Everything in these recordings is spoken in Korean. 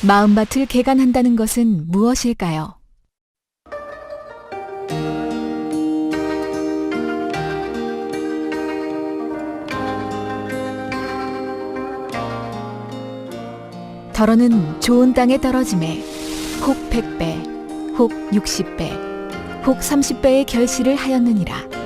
마음밭을 개간한다는 것은 무엇일까요? 덜어는 좋은 땅에 떨어짐에 혹 100배, 혹 60배, 혹 30배의 결실을 하였느니라.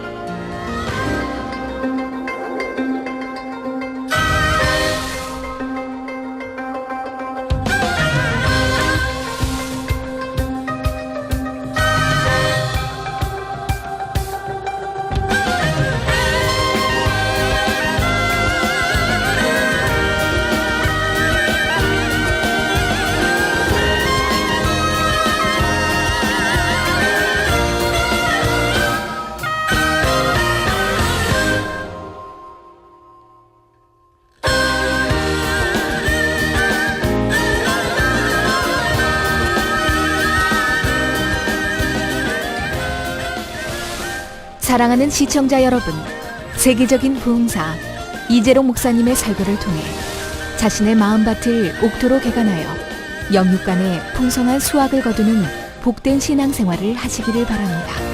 사랑하는 시청자 여러분, 세계적인 부흥사 이재롱 목사님의 설교를 통해 자신의 마음밭을 옥토로 개간하여 영육간에 풍성한 수확을 거두는 복된 신앙생활을 하시기를 바랍니다.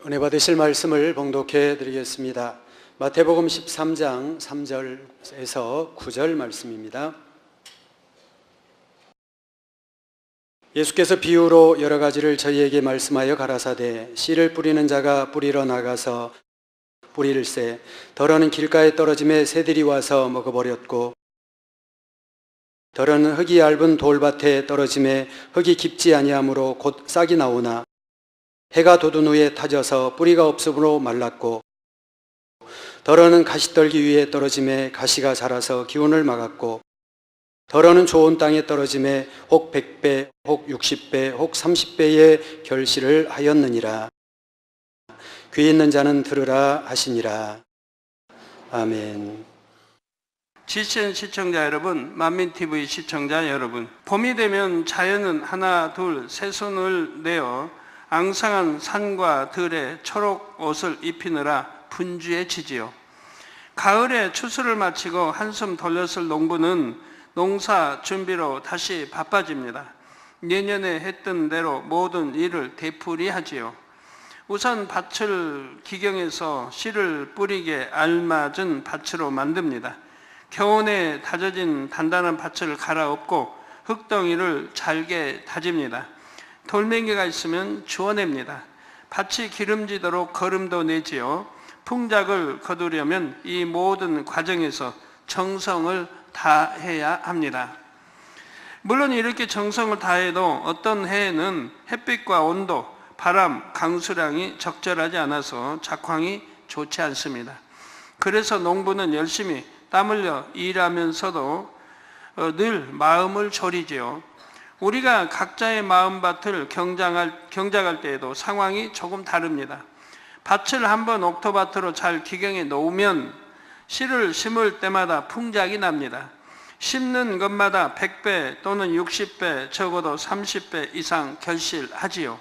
은혜 받으실 말씀을 봉독해 드리겠습니다. 마태복음 13장 3절에서 9절 말씀입니다. 예수께서 비유로 여러 가지를 저희에게 말씀하여 가라사대 씨를 뿌리는 자가 뿌리러 나가서 뿌릴새 덜어는 길가에 떨어짐에 새들이 와서 먹어버렸고 덜어는 흙이 얇은 돌밭에 떨어짐에 흙이 깊지 아니하므로 곧 싹이 나오나 해가 돋은 후에 타져서 뿌리가 없으므로 말랐고 덜어는 가시떨기 위에 떨어짐에 가시가 자라서 기운을 막았고 덜어는 좋은 땅에 떨어짐에 혹 100배, 혹 60배, 혹 30배의 결실을 하였느니라. 귀 있는 자는 들으라 하시니라. 아멘. GCN 시청자 여러분, 만민TV 시청자 여러분, 봄이 되면 자연은 하나 둘 세 손을 내어 앙상한 산과 들에 초록 옷을 입히느라 분주해지지요. 가을에 추수를 마치고 한숨 돌렸을 농부는 농사 준비로 다시 바빠집니다. 내년에 했던 대로 모든 일을 되풀이하지요. 우선 밭을 기경해서 씨를 뿌리게 알맞은 밭으로 만듭니다. 겨우내 다져진 단단한 밭을 갈아엎고 흙덩이를 잘게 다집니다. 돌멩이가 있으면 주워냅니다. 밭이 기름지도록 거름도 내지요. 풍작을 거두려면 이 모든 과정에서 정성을 다해야 합니다. 물론 이렇게 정성을 다해도 어떤 해에는 햇빛과 온도, 바람, 강수량이 적절하지 않아서 작황이 좋지 않습니다. 그래서 농부는 열심히 땀 흘려 일하면서도 늘 마음을 졸이지요. 우리가 각자의 마음밭을 경작할 때에도 상황이 조금 다릅니다. 밭을 한번 옥토밭으로 잘 기경해 놓으면 씨를 심을 때마다 풍작이 납니다. 심는 것마다 100배 또는 60배, 적어도 30배 이상 결실하지요.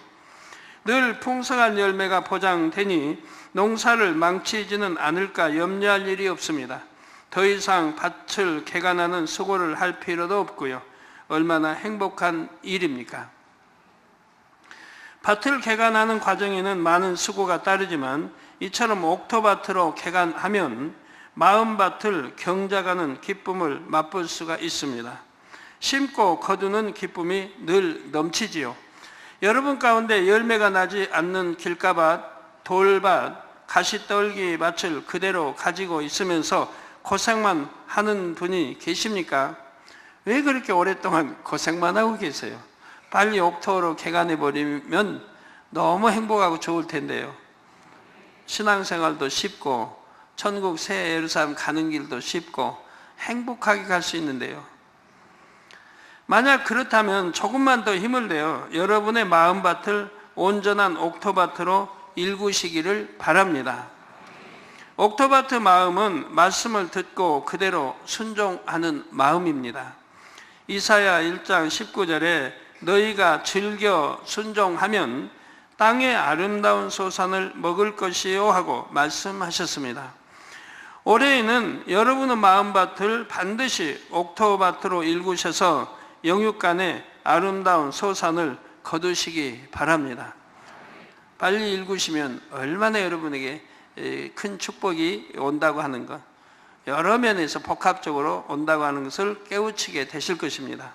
늘 풍성한 열매가 보장되니 농사를 망치지는 않을까 염려할 일이 없습니다. 더 이상 밭을 개간하는 수고를 할 필요도 없고요. 얼마나 행복한 일입니까? 밭을 개간하는 과정에는 많은 수고가 따르지만 이처럼 옥토밭으로 개간하면 마음밭을 경작하는 기쁨을 맛볼 수가 있습니다. 심고 거두는 기쁨이 늘 넘치지요. 여러분 가운데 열매가 나지 않는 길가밭, 돌밭, 가시떨기 밭을 그대로 가지고 있으면서 고생만 하는 분이 계십니까? 왜 그렇게 오랫동안 고생만 하고 계세요? 빨리 옥토로 개간해버리면 너무 행복하고 좋을 텐데요. 신앙생활도 쉽고 천국 새 예루살렘 가는 길도 쉽고 행복하게 갈 수 있는데요. 만약 그렇다면 조금만 더 힘을 내어 여러분의 마음밭을 온전한 옥토밭으로 일구시기를 바랍니다. 옥토바트 마음은 말씀을 듣고 그대로 순종하는 마음입니다. 이사야 1장 19절에 너희가 즐겨 순종하면 땅의 아름다운 소산을 먹을 것이요 하고 말씀하셨습니다. 올해에는 여러분의 마음밭을 반드시 옥토밭으로 일구셔서 영육간에 아름다운 소산을 거두시기 바랍니다. 빨리 일구시면 얼마나 여러분에게 큰 축복이 온다고 하는 것, 여러 면에서 복합적으로 온다고 하는 것을 깨우치게 되실 것입니다.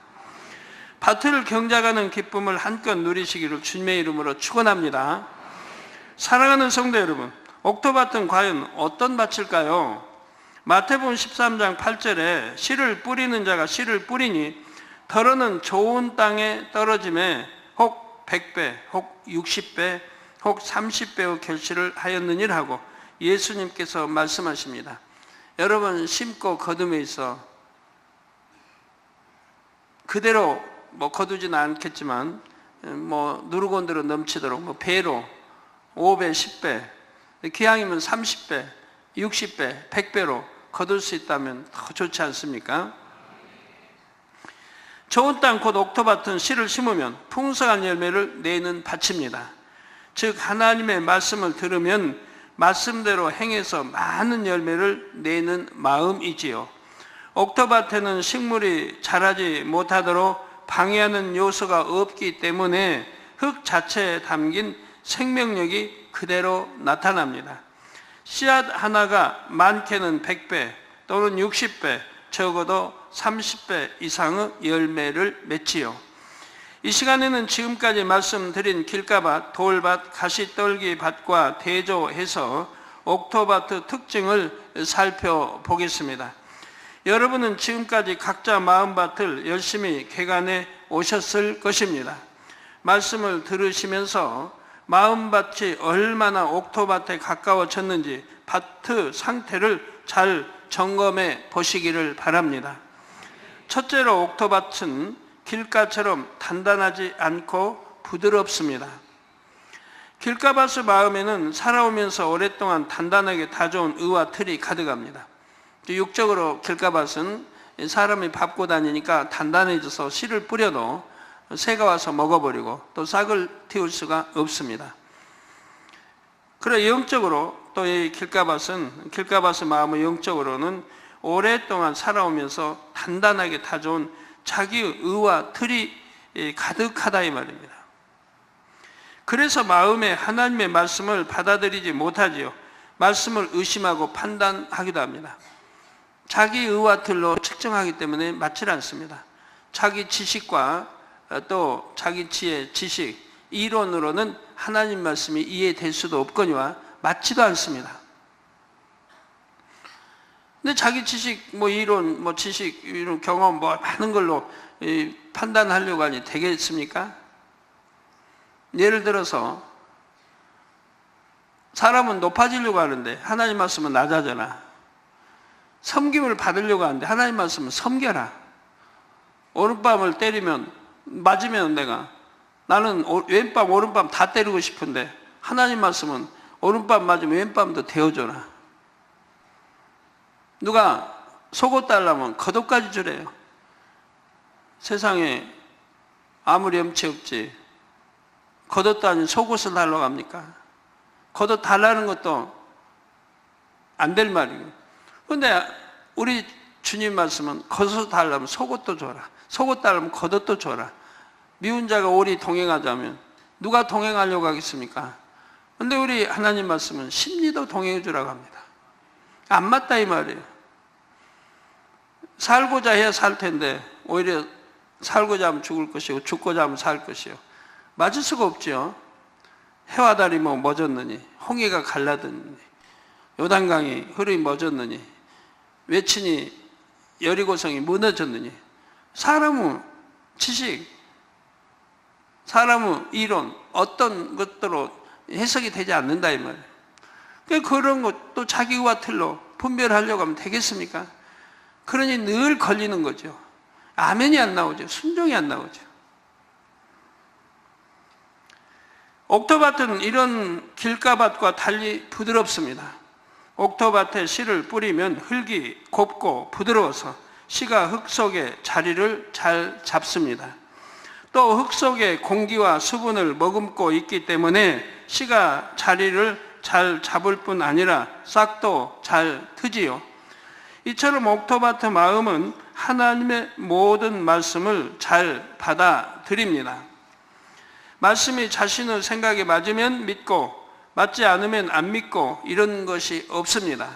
밭을 경작하는 기쁨을 한껏 누리시기를 주님의 이름으로 축원합니다. 사랑하는 성도 여러분, 옥토밭은 과연 어떤 밭일까요? 마태복음 13장 8절에 씨를 뿌리는 자가 씨를 뿌리니 더러는 좋은 땅에 떨어짐에 혹 100배, 혹 60배, 혹 30배의 결실을 하였느니라 하고 예수님께서 말씀하십니다. 여러분 심고 거둠에 있어 그대로 거두지는 않겠지만 누르고 온대로 넘치도록 배로 5배, 10배, 기왕이면 30배, 60배, 100배로 거둘 수 있다면 더 좋지 않습니까? 좋은 땅 곧 옥토밭은 씨를 심으면 풍성한 열매를 내는 밭입니다. 즉 하나님의 말씀을 들으면 말씀대로 행해서 많은 열매를 내는 마음이지요. 옥토밭에는 식물이 자라지 못하도록 방해하는 요소가 없기 때문에 흙 자체에 담긴 생명력이 그대로 나타납니다. 씨앗 하나가 많게는 100배 또는 60배, 적어도 30배 이상의 열매를 맺지요. 이 시간에는 지금까지 말씀드린 길가밭, 돌밭, 가시떨기밭과 대조해서 옥토바트 특징을 살펴보겠습니다. 여러분은 지금까지 각자 마음밭을 열심히 개간해 오셨을 것입니다. 말씀을 들으시면서 마음밭이 얼마나 옥토밭에 가까워졌는지 밭의 상태를 잘 점검해 보시기를 바랍니다. 첫째로 옥토밭은 길가처럼 단단하지 않고 부드럽습니다. 길가밭의 마음에는 살아오면서 오랫동안 단단하게 다져온 의와 틀이 가득합니다. 육적으로 길가밭은 사람이 밟고 다니니까 단단해져서 씨를 뿌려도 새가 와서 먹어버리고 또 싹을 틔울 수가 없습니다. 그러나 영적으로 또 이 길가밭의 마음의 영적으로는 오랫동안 살아오면서 단단하게 다져온 자기의 의와 틀이 가득하다 이 말입니다. 그래서 마음에 하나님의 말씀을 받아들이지 못하지요. 말씀을 의심하고 판단하기도 합니다. 자기 의와 틀로 측정하기 때문에 맞지 않습니다. 자기 지식과 또 자기 지혜, 지식, 이론으로는 하나님 말씀이 이해될 수도 없거니와 맞지도 않습니다. 근데 자기 지식, 이론, 지식, 이런 경험, 많은 걸로 판단하려고 하니 되겠습니까? 예를 들어서 사람은 높아지려고 하는데 하나님 말씀은 낮아져라. 섬김을 받으려고 하는데 하나님 말씀은 섬겨라. 오른밤을 때리면 맞으면 나는 왼밤 오른밤 다 때리고 싶은데 하나님 말씀은 오른밤 맞으면 왼밤도 데워줘라. 누가 속옷 달라면 겉옷까지 주래요. 세상에 아무리 염치 없지 겉옷도 아닌 속옷을 달라고 합니까? 겉옷 달라는 것도 안 될 말이에요. 그런데 우리 주님 말씀은 겉옷 달라면 속옷도 줘라. 속옷 달라면 겉옷도 줘라. 미운 자가 오리 동행하자면 누가 동행하려고 하겠습니까? 그런데 우리 하나님 말씀은 심리도 동행해 주라고 합니다. 안 맞다 이 말이에요. 살고자 해야 살 텐데 오히려 살고자 하면 죽을 것이고 죽고자 하면 살 것이요. 맞을 수가 없죠. 해와 달이 멎었느니 홍해가 갈라졌느니 요단강이 흐름이 멎었느니 외친이 여리고성이 무너졌느니 사람의 지식, 사람의 이론 어떤 것들로 해석이 되지 않는다 이 말이에요. 그런 것도 자기 의와 틀로 분별하려고 하면 되겠습니까? 그러니 늘 걸리는 거죠. 아멘이 안 나오죠. 순종이 안 나오죠. 옥토밭은 이런 길가밭과 달리 부드럽습니다. 옥토밭에 씨를 뿌리면 흙이 곱고 부드러워서 씨가 흙 속에 자리를 잘 잡습니다. 또 흙 속에 공기와 수분을 머금고 있기 때문에 씨가 자리를 잘 잡을 뿐 아니라 싹도 잘 트지요. 이처럼 옥토밭의 마음은 하나님의 모든 말씀을 잘 받아들입니다. 말씀이 자신의 생각에 맞으면 믿고 맞지 않으면 안 믿고 이런 것이 없습니다.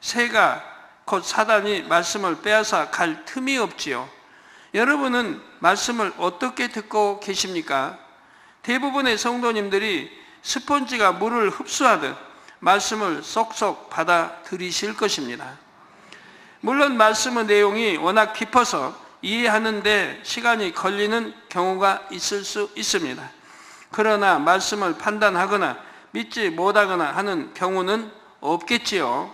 새가 곧 사단이 말씀을 빼앗아 갈 틈이 없지요. 여러분은 말씀을 어떻게 듣고 계십니까? 대부분의 성도님들이 스펀지가 물을 흡수하듯 말씀을 쏙쏙 받아들이실 것입니다. 물론 말씀의 내용이 워낙 깊어서 이해하는데 시간이 걸리는 경우가 있을 수 있습니다. 그러나 말씀을 판단하거나 믿지 못하거나 하는 경우는 없겠지요.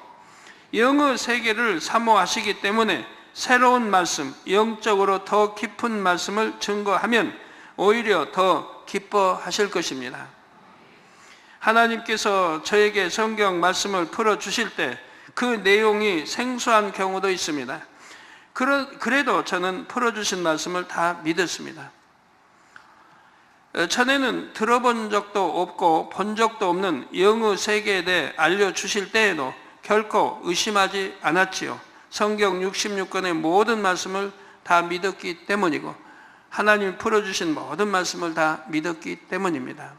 영의 세계를 사모하시기 때문에 새로운 말씀, 영적으로 더 깊은 말씀을 증거하면 오히려 더 기뻐하실 것입니다. 하나님께서 저에게 성경 말씀을 풀어주실 때 그 내용이 생소한 경우도 있습니다. 그래도 저는 풀어주신 말씀을 다 믿었습니다. 전에는 들어본 적도 없고 본 적도 없는 영의 세계에 대해 알려주실 때에도 결코 의심하지 않았지요. 성경 66권의 모든 말씀을 다 믿었기 때문이고 하나님이 풀어주신 모든 말씀을 다 믿었기 때문입니다.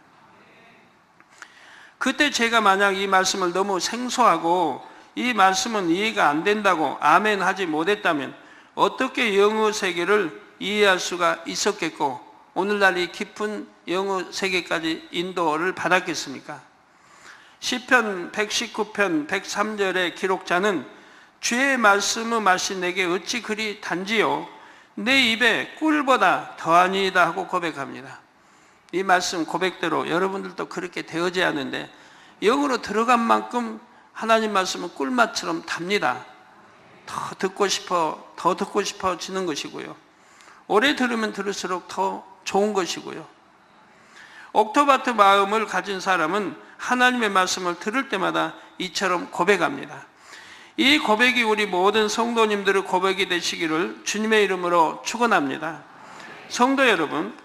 그때 제가 만약 이 말씀을 너무 생소하고 이 말씀은 이해가 안 된다고 아멘 하지 못했다면 어떻게 영의 세계를 이해할 수가 있었겠고 오늘날 이 깊은 영의 세계까지 인도를 받았겠습니까? 시편 119편 103절의 기록자는 주의 말씀의 맛이 내게 어찌 그리 단지요 내 입에 꿀보다 더하니이다 하고 고백합니다. 이 말씀 고백대로 여러분들도 그렇게 되어져야 하는데 영으로 들어간 만큼 하나님 말씀은 꿀맛처럼 답니다. 더 듣고 싶어지는 것이고요. 오래 들으면 들을수록 더 좋은 것이고요. 옥토바트 마음을 가진 사람은 하나님의 말씀을 들을 때마다 이처럼 고백합니다. 이 고백이 우리 모든 성도님들의 고백이 되시기를 주님의 이름으로 축원합니다. 성도 여러분,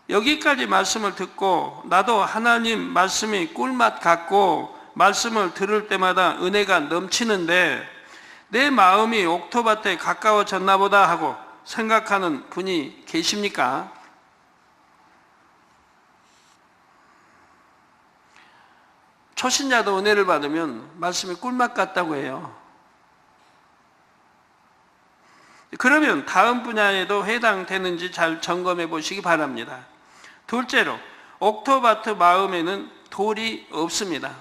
여기까지 말씀을 듣고 나도 하나님 말씀이 꿀맛 같고 말씀을 들을 때마다 은혜가 넘치는데 내 마음이 옥토밭에 가까워졌나 보다 하고 생각하는 분이 계십니까? 초신자도 은혜를 받으면 말씀이 꿀맛 같다고 해요. 그러면 다음 분야에도 해당되는지 잘 점검해 보시기 바랍니다. 둘째로, 옥토바트 마음에는 돌이 없습니다.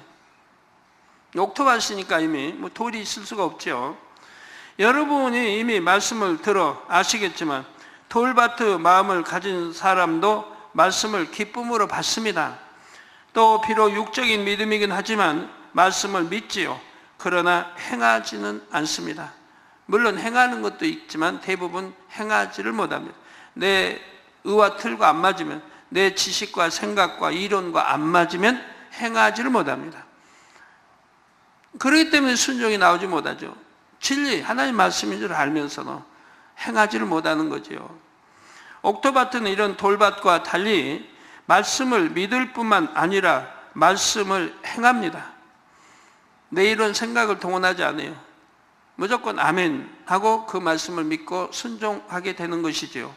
옥토밭이니까 이미 돌이 있을 수가 없죠. 여러분이 이미 말씀을 들어 아시겠지만 돌밭의 마음을 가진 사람도 말씀을 기쁨으로 받습니다. 또 비록 육적인 믿음이긴 하지만 말씀을 믿지요. 그러나 행하지는 않습니다. 물론 행하는 것도 있지만 대부분 행하지를 못합니다. 내 의와 틀과 안 맞으면, 내 지식과 생각과 이론과 안 맞으면 행하지를 못합니다. 그렇기 때문에 순종이 나오지 못하죠. 진리, 하나님 말씀인 줄 알면서도 행하지를 못하는 거죠. 옥토밭은 이런 돌밭과 달리 말씀을 믿을 뿐만 아니라 말씀을 행합니다. 내 이런 생각을 동원하지 않아요. 무조건 아멘 하고 그 말씀을 믿고 순종하게 되는 것이지요.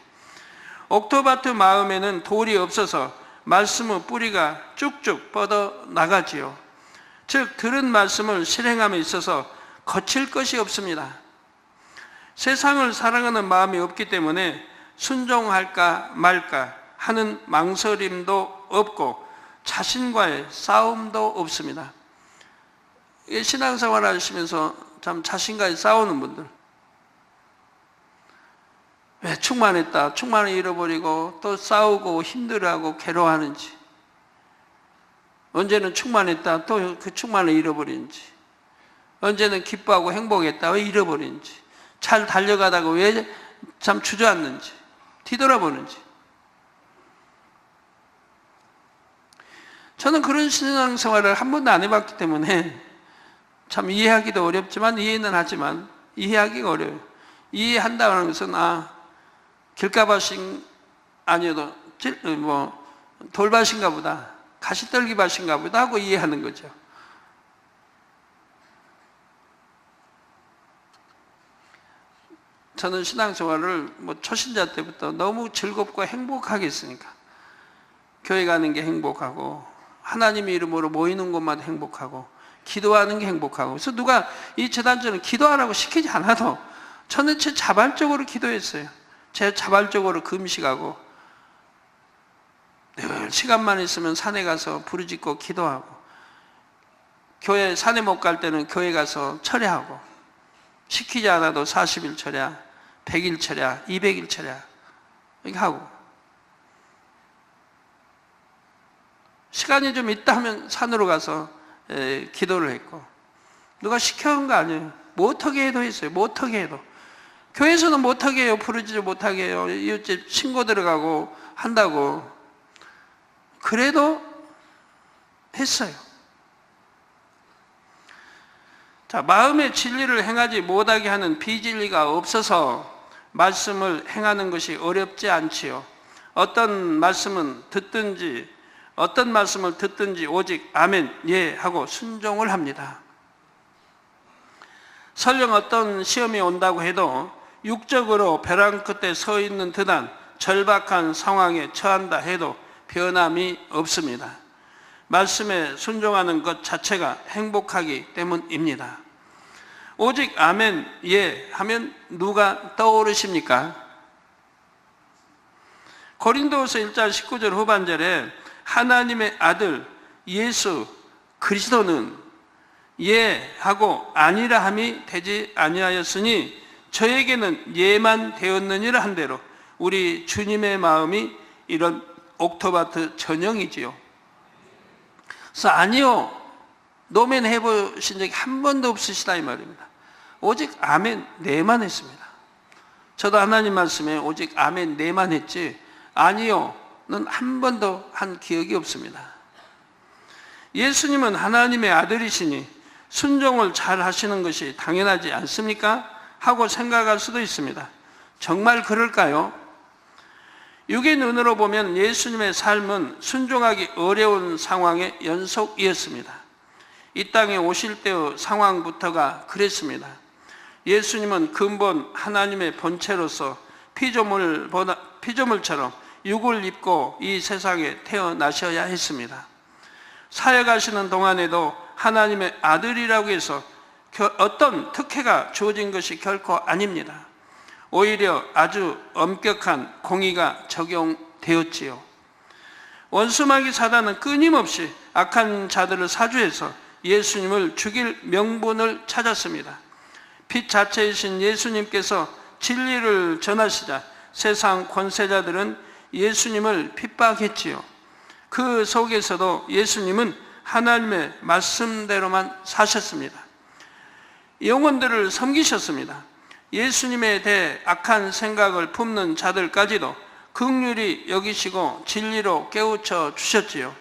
옥토바트 마음에는 돌이 없어서 말씀의 뿌리가 쭉쭉 뻗어 나가지요. 즉 들은 말씀을 실행함에 있어서 거칠 것이 없습니다. 세상을 사랑하는 마음이 없기 때문에 순종할까 말까 하는 망설임도 없고 자신과의 싸움도 없습니다. 신앙생활 하시면서 참 자신과의 싸우는 분들, 왜 충만했다, 충만을 잃어버리고 또 싸우고 힘들어하고 괴로워하는지, 언제는 충만했다 또 그 충만을 잃어버린지, 언제는 기뻐하고 행복했다 왜 잃어버린지, 잘 달려가다가 왜 참 주저앉는지 뒤돌아보는지. 저는 그런 신앙생활을 한 번도 안 해봤기 때문에 참 이해하기도 어렵지만, 이해는 하지만 이해하기가 어려워요. 이해한다는 것은 길가밭인 아니어도 돌밭인가 보다, 가시떨기밭인가 보다 하고 이해하는 거죠. 저는 신앙생활을 초신자 때부터 너무 즐겁고 행복하게 했으니까, 교회 가는 게 행복하고 하나님의 이름으로 모이는 것만 행복하고 기도하는 게 행복하고, 그래서 누가 이 재단처럼 기도하라고 시키지 않아도 저는 제 자발적으로 기도했어요. 제 자발적으로 금식하고, 늘 시간만 있으면 산에 가서 부르짖고 기도하고, 교회 산에 못 갈 때는 교회 가서 철야하고, 시키지 않아도 40일 철야, 100일 철야, 200일 철야 이렇게 하고, 시간이 좀 있다 하면 산으로 가서 기도를 했고, 누가 시켜온 거 아니에요. 못하게 해도 했어요. 못하게 해도. 교회에서는 못하게 해요. 부르지 못하게 해요. 이웃집 신고 들어가고 한다고. 그래도 했어요. 자, 마음의 진리를 행하지 못하게 하는 비진리가 없어서 말씀을 행하는 것이 어렵지 않지요. 어떤 말씀을 듣든지 오직 아멘, 예 하고 순종을 합니다. 설령 어떤 시험이 온다고 해도 육적으로 벼랑 끝에 서 있는 듯한 절박한 상황에 처한다 해도 변함이 없습니다. 말씀에 순종하는 것 자체가 행복하기 때문입니다. 오직 아멘, 예 하면 누가 떠오르십니까? 고린도후서 1장 19절 후반절에 하나님의 아들 예수 그리스도는 예 하고 아니라 함이 되지 아니하였으니 저에게는 예만 되었느니라 한 대로, 우리 주님의 마음이 이런 옥토바트 전형이지요. 그래서 아니요, 노멘 해보신 적이 한 번도 없으시다 이 말입니다. 오직 아멘 네만 했습니다. 저도 하나님 말씀에 오직 아멘 네만 했지 아니요는 한 번도 한 기억이 없습니다. 예수님은 하나님의 아들이시니 순종을 잘 하시는 것이 당연하지 않습니까? 하고 생각할 수도 있습니다. 정말 그럴까요? 육의 눈으로 보면 예수님의 삶은 순종하기 어려운 상황의 연속이었습니다. 이 땅에 오실 때의 상황부터가 그랬습니다. 예수님은 근본 하나님의 본체로서 피조물처럼 육을 입고 이 세상에 태어나셔야 했습니다. 사역하시는 동안에도 하나님의 아들이라고 해서 어떤 특혜가 주어진 것이 결코 아닙니다. 오히려 아주 엄격한 공의가 적용되었지요. 원수마귀 사단은 끊임없이 악한 자들을 사주해서 예수님을 죽일 명분을 찾았습니다. 빛 자체이신 예수님께서 진리를 전하시자 세상 권세자들은 예수님을 핍박했지요. 그 속에서도 예수님은 하나님의 말씀대로만 사셨습니다. 영혼들을 섬기셨습니다. 예수님에 대해 악한 생각을 품는 자들까지도 긍휼히 여기시고 진리로 깨우쳐 주셨지요.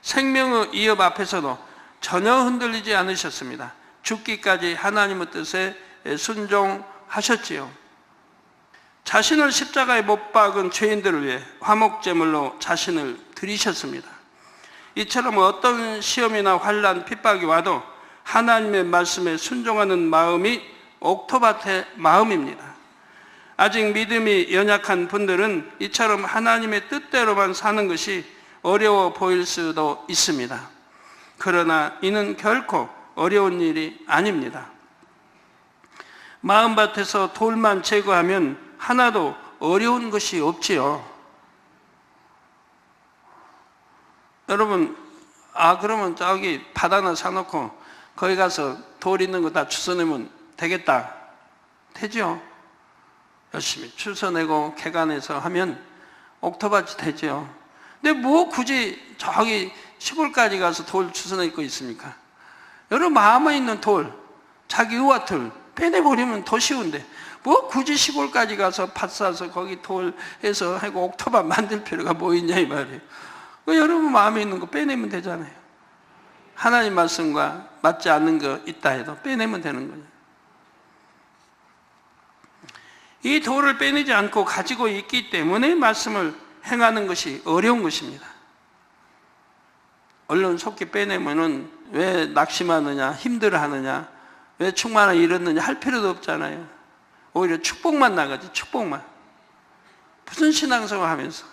생명의 위협 앞에서도 전혀 흔들리지 않으셨습니다. 죽기까지 하나님의 뜻에 순종하셨지요. 자신을 십자가에 못 박은 죄인들을 위해 화목제물로 자신을 드리셨습니다. 이처럼 어떤 시험이나 환난, 핍박이 와도 하나님의 말씀에 순종하는 마음이 옥토밭의 마음입니다. 아직 믿음이 연약한 분들은 이처럼 하나님의 뜻대로만 사는 것이 어려워 보일 수도 있습니다. 그러나 이는 결코 어려운 일이 아닙니다. 마음밭에서 돌만 제거하면 하나도 어려운 것이 없지요. 여러분, 그러면 저기 밭 하나 사놓고 거기 가서 돌 있는 거 다 주워내면 되겠다. 되죠? 열심히 주워내고 개간해서 하면 옥토밭이 되죠. 근데 뭐 굳이 저기 시골까지 가서 돌 주워 입고 있습니까? 여러분 마음에 있는 돌, 자기 의와틀 빼내버리면 더 쉬운데 뭐 굳이 시골까지 가서 밭 사서 거기 돌 해서 하고 옥토밭 만들 필요가 뭐 있냐 이 말이에요. 여러분 마음에 있는 거 빼내면 되잖아요. 하나님 말씀과 맞지 않는 거 있다 해도 빼내면 되는 거예요. 이 돌을 빼내지 않고 가지고 있기 때문에 말씀을 행하는 것이 어려운 것입니다. 얼른 속히 빼내면은 왜 낙심하느냐, 힘들어하느냐, 왜 충만을 잃었느냐 할 필요도 없잖아요. 오히려 축복만 나가지, 축복만. 무슨 신앙생활 하면서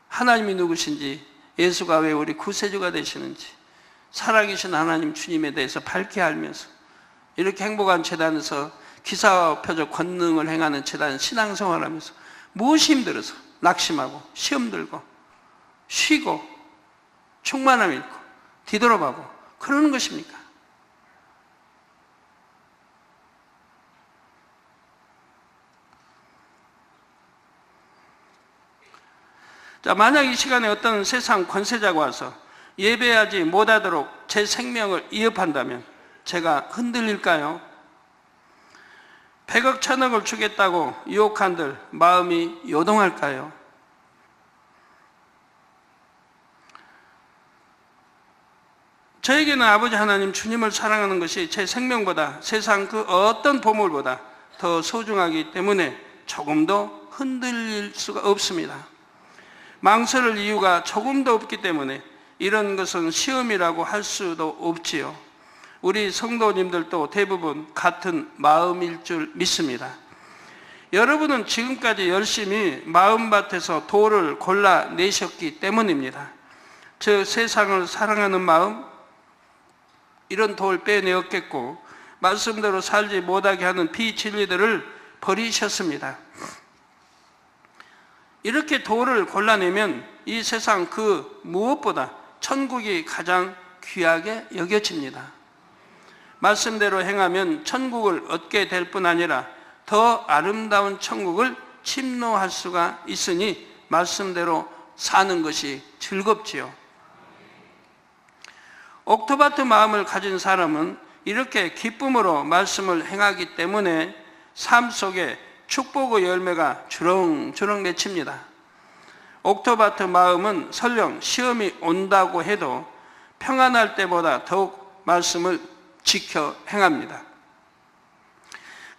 하나님이 누구신지, 예수가 왜 우리 구세주가 되시는지, 살아계신 하나님 주님에 대해서 밝게 알면서 이렇게 행복한 재단에서 기사표적 권능을 행하는 재단 신앙생활하면서 무엇이 힘들어서 낙심하고 시험 들고 쉬고 충만함 잃고 뒤돌아가고 그러는 것입니까? 자, 만약 이 시간에 어떤 세상 권세자가 와서 예배하지 못하도록 제 생명을 위협한다면 제가 흔들릴까요? 100억 1000억을 주겠다고 유혹한들 마음이 요동할까요? 저에게는 아버지 하나님 주님을 사랑하는 것이 제 생명보다 세상 그 어떤 보물보다 더 소중하기 때문에 조금도 흔들릴 수가 없습니다. 망설일 이유가 조금도 없기 때문에 이런 것은 시험이라고 할 수도 없지요. 우리 성도님들도 대부분 같은 마음일 줄 믿습니다. 여러분은 지금까지 열심히 마음밭에서 돌을 골라내셨기 때문입니다. 저 세상을 사랑하는 마음, 이런 돌 빼내었겠고 말씀대로 살지 못하게 하는 비진리들을 버리셨습니다. 이렇게 돌을 골라내면 이 세상 그 무엇보다 천국이 가장 귀하게 여겨집니다. 말씀대로 행하면 천국을 얻게 될 뿐 아니라 더 아름다운 천국을 침노할 수가 있으니 말씀대로 사는 것이 즐겁지요. 옥토바트 마음을 가진 사람은 이렇게 기쁨으로 말씀을 행하기 때문에 삶 속에 축복의 열매가 주렁주렁 맺힙니다. 옥토바트 마음은 설령 시험이 온다고 해도 평안할 때보다 더욱 말씀을 지켜 행합니다.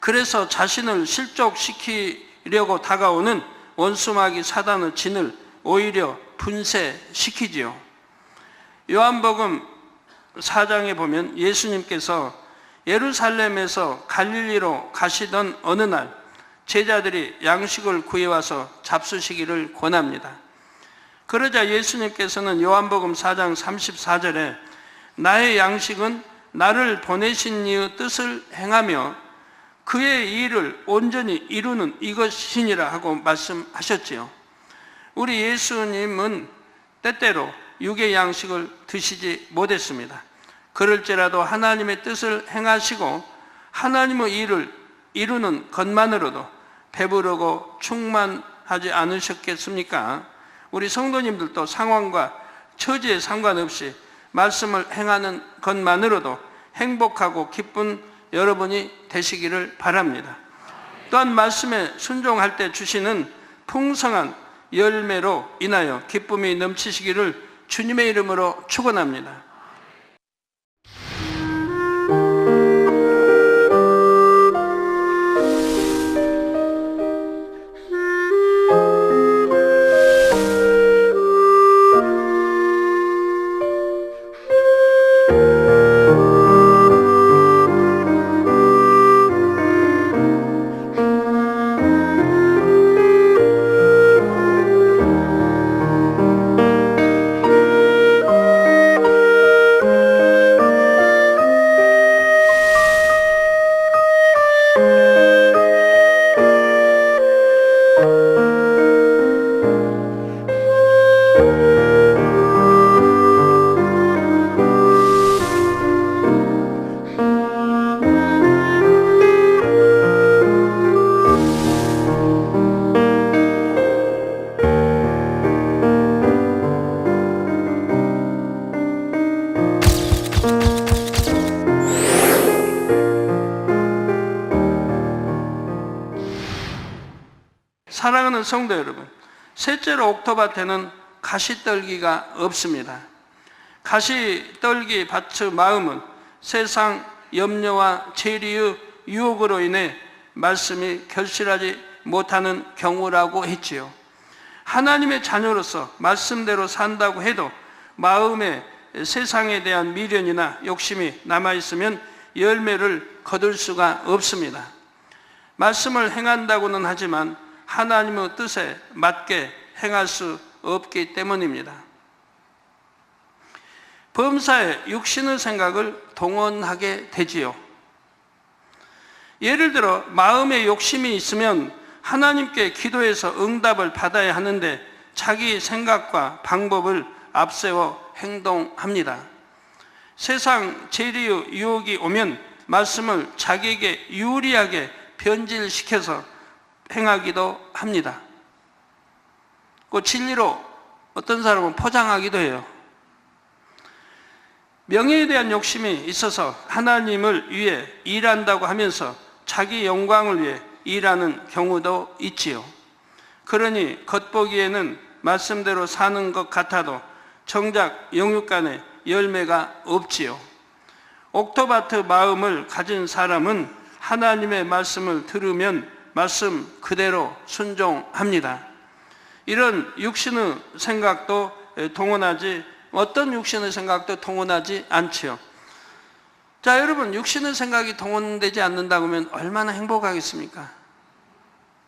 그래서 자신을 실족시키려고 다가오는 원수마귀 사단의 진을 오히려 분쇄시키지요. 요한복음 4장에 보면 예수님께서 예루살렘에서 갈릴리로 가시던 어느 날 제자들이 양식을 구해와서 잡수시기를 권합니다. 그러자 예수님께서는 요한복음 4장 34절에 나의 양식은 나를 보내신 이의 뜻을 행하며 그의 일을 온전히 이루는 이것이니라 하고 말씀하셨지요. 우리 예수님은 때때로 육의 양식을 드시지 못했습니다. 그럴지라도 하나님의 뜻을 행하시고 하나님의 일을 이루는 것만으로도 배부르고 충만하지 않으셨겠습니까? 우리 성도님들도 상황과 처지에 상관없이 말씀을 행하는 것만으로도 행복하고 기쁜 여러분이 되시기를 바랍니다. 또한 말씀에 순종할 때 주시는 풍성한 열매로 인하여 기쁨이 넘치시기를 주님의 이름으로 축원합니다. 성도 여러분, 셋째로 옥토밭에는 가시떨기가 없습니다. 가시떨기 밭의 마음은 세상 염려와 재리의 유혹으로 인해 말씀이 결실하지 못하는 경우라고 했지요. 하나님의 자녀로서 말씀대로 산다고 해도 마음에 세상에 대한 미련이나 욕심이 남아있으면 열매를 거둘 수가 없습니다. 말씀을 행한다고는 하지만 하나님의 뜻에 맞게 행할 수 없기 때문입니다. 범사에 육신의 생각을 동원하게 되지요. 예를 들어 마음에 욕심이 있으면 하나님께 기도해서 응답을 받아야 하는데 자기 생각과 방법을 앞세워 행동합니다. 세상 재리의 유혹이 오면 말씀을 자기에게 유리하게 변질시켜서 행하기도 합니다. 그 진리로 어떤 사람은 포장하기도 해요. 명예에 대한 욕심이 있어서 하나님을 위해 일한다고 하면서 자기 영광을 위해 일하는 경우도 있지요. 그러니 겉보기에는 말씀대로 사는 것 같아도 정작 영육 간에 열매가 없지요. 옥토밭의 마음을 가진 사람은 하나님의 말씀을 들으면 말씀 그대로 순종합니다. 이런 육신의 생각도 어떤 육신의 생각도 동원하지 않지요. 자, 여러분, 육신의 생각이 동원되지 않는다고 하면 얼마나 행복하겠습니까?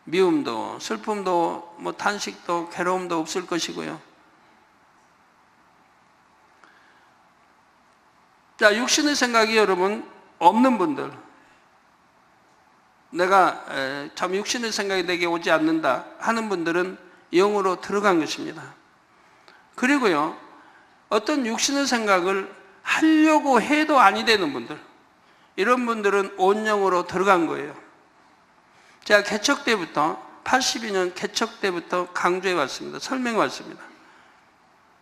미움도 슬픔도 탄식도 괴로움도 없을 것이고요. 자, 육신의 생각이 여러분 없는 분들, 내가 참 육신의 생각이 내게 오지 않는다 하는 분들은 영으로 들어간 것입니다. 그리고요, 어떤 육신의 생각을 하려고 해도 아니 되는 분들, 이런 분들은 온영으로 들어간 거예요. 제가 개척 때부터 82년 개척 때부터 강조해 왔습니다. 설명해 왔습니다.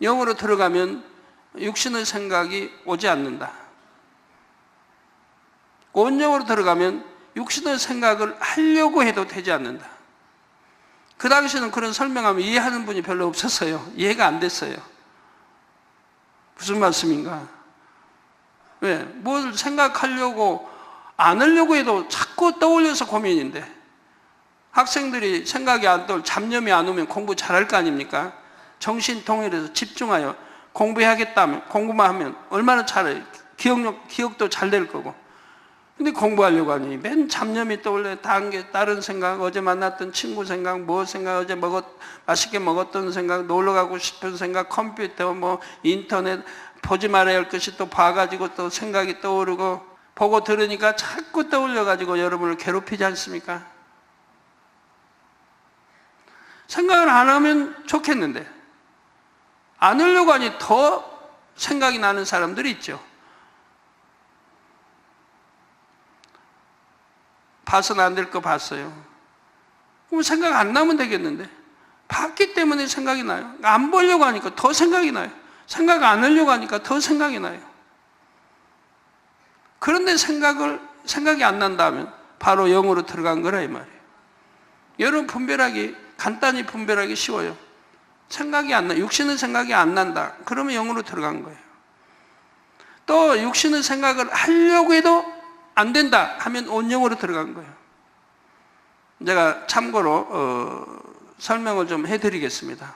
영으로 들어가면 육신의 생각이 오지 않는다. 온영으로 들어가면 육신의 생각을 하려고 해도 되지 않는다. 그 당시에는 그런 설명하면 이해하는 분이 별로 없었어요. 이해가 안 됐어요. 무슨 말씀인가? 왜? 뭘 생각하려고 안 하려고 해도 자꾸 떠올려서 고민인데, 학생들이 생각이 안 떠올, 잡념이 안 오면 공부 잘할 거 아닙니까? 정신 통일해서 집중하여 공부해야겠다면, 공부만 하면 얼마나 잘해요. 기억도 잘 될 거고. 근데 공부하려고 하니 맨 잡념이 떠올려요. 다른 생각, 어제 만났던 친구 생각, 어제 맛있게 먹었던 생각, 놀러 가고 싶은 생각, 컴퓨터, 인터넷, 보지 말아야 할 것이 또 봐가지고 또 생각이 떠오르고, 보고 들으니까 자꾸 떠올려가지고 여러분을 괴롭히지 않습니까? 생각을 안 하면 좋겠는데, 안 하려고 하니 더 생각이 나는 사람들이 있죠. 봐서는 안 될 거 봤어요. 그럼 생각 안 나면 되겠는데, 봤기 때문에 생각이 나요. 안 보려고 하니까 더 생각이 나요. 생각 안 하려고 하니까 더 생각이 나요. 그런데 생각이 안 난다면 바로 영으로 들어간 거라 이 말이에요. 여러분 간단히 분별하기 쉬워요. 육신의 생각이 안 난다. 그러면 영으로 들어간 거예요. 또 육신의 생각을 하려고 해도 안 된다 하면 온영으로 들어간 거예요. 제가 참고로 설명을 좀 해드리겠습니다.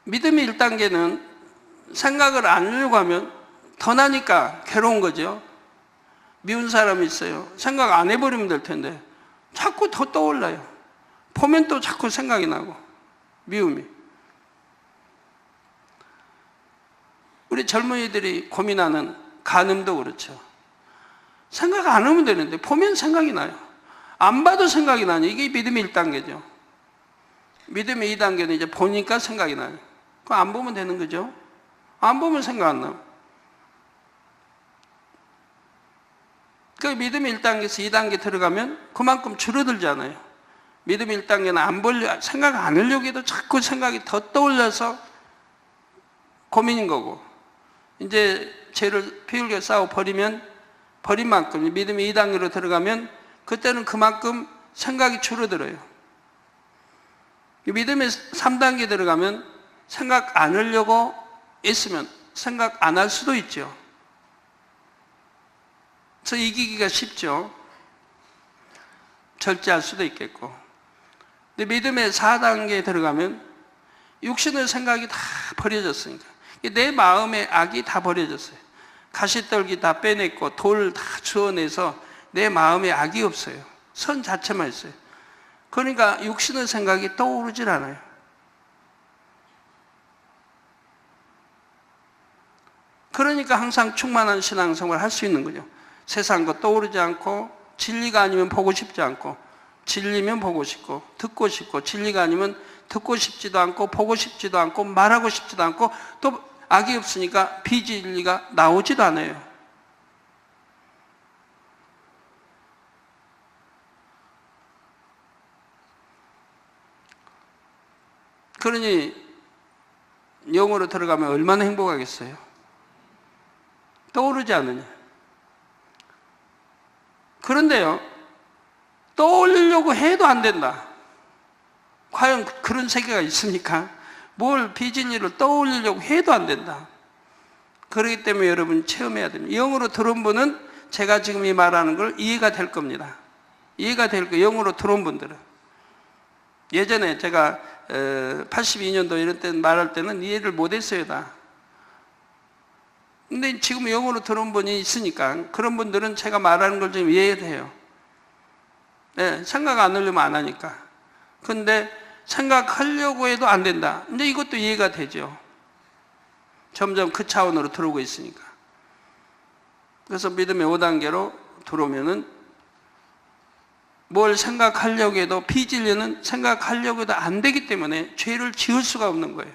믿음의 1단계는 생각을 안 하려고 하면 더 나니까 괴로운 거죠. 미운 사람이 있어요. 생각 안 해버리면 될 텐데 자꾸 더 떠올라요. 보면 또 자꾸 생각이 나고, 미움이. 우리 젊은이들이 고민하는 간음도 그렇죠. 생각 안 하면 되는데 보면 생각이 나요. 안 봐도 생각이 나니, 이게 믿음의 1단계죠. 믿음의 2단계는 이제 보니까 생각이 나요. 그거 안 보면 되는 거죠. 안 보면 생각 안 나요. 그 믿음의 1단계에서 2단계 들어가면 그만큼 줄어들잖아요. 믿음의 1단계는 생각 안 하려고 해도 자꾸 생각이 더 떠올려서 고민인 거고, 이제 죄를 피울겨 싸워 버리면 버린 만큼 믿음이 2단계로 들어가면 그때는 그만큼 생각이 줄어들어요. 믿음의 3단계 들어가면 생각 안 하려고 있으면 생각 안 할 수도 있죠. 그래서 이기기가 쉽죠. 절제할 수도 있겠고. 근데 믿음의 4단계에 들어가면 육신의 생각이 다 버려졌으니까 내 마음의 악이 다 버려졌어요. 가시떨기 다 빼냈고 돌 다 주워내서 내 마음에 악이 없어요. 선 자체만 있어요. 그러니까 육신의 생각이 떠오르질 않아요. 그러니까 항상 충만한 신앙생활을 할 수 있는 거죠. 세상 거 떠오르지 않고 진리가 아니면 보고 싶지 않고 진리면 보고 싶고 듣고 싶고 진리가 아니면 듣고 싶지도 않고 보고 싶지도 않고 말하고 싶지도 않고 또 악이 없으니까 비진리가 나오지도 않아요. 그러니 영으로 들어가면 얼마나 행복하겠어요? 떠오르지 않느냐. 그런데요, 떠올리려고 해도 안 된다. 과연 그런 세계가 있습니까? 뭘 비진리를 떠올리려고 해도 안 된다. 그렇기 때문에 여러분 체험해야 됩니다. 영으로 들어온 분은 제가 지금 이 말하는 걸 이해가 될 겁니다. 이해가 될 거예요. 영으로 들어온 분들은. 예전에 제가 82년도 이런 때 말할 때는 이해를 못했어요 다. 근데 지금 영으로 들어온 분이 있으니까 그런 분들은 제가 말하는 걸 좀 이해해요. 네, 생각 안 하려면 안 하니까. 근데 생각하려고 해도 안 된다. 근데 이것도 이해가 되죠. 점점 그 차원으로 들어오고 있으니까. 그래서 믿음의 5단계로 들어오면은 뭘 생각하려고 해도 비진리는 생각하려고 해도 안 되기 때문에 죄를 지을 수가 없는 거예요.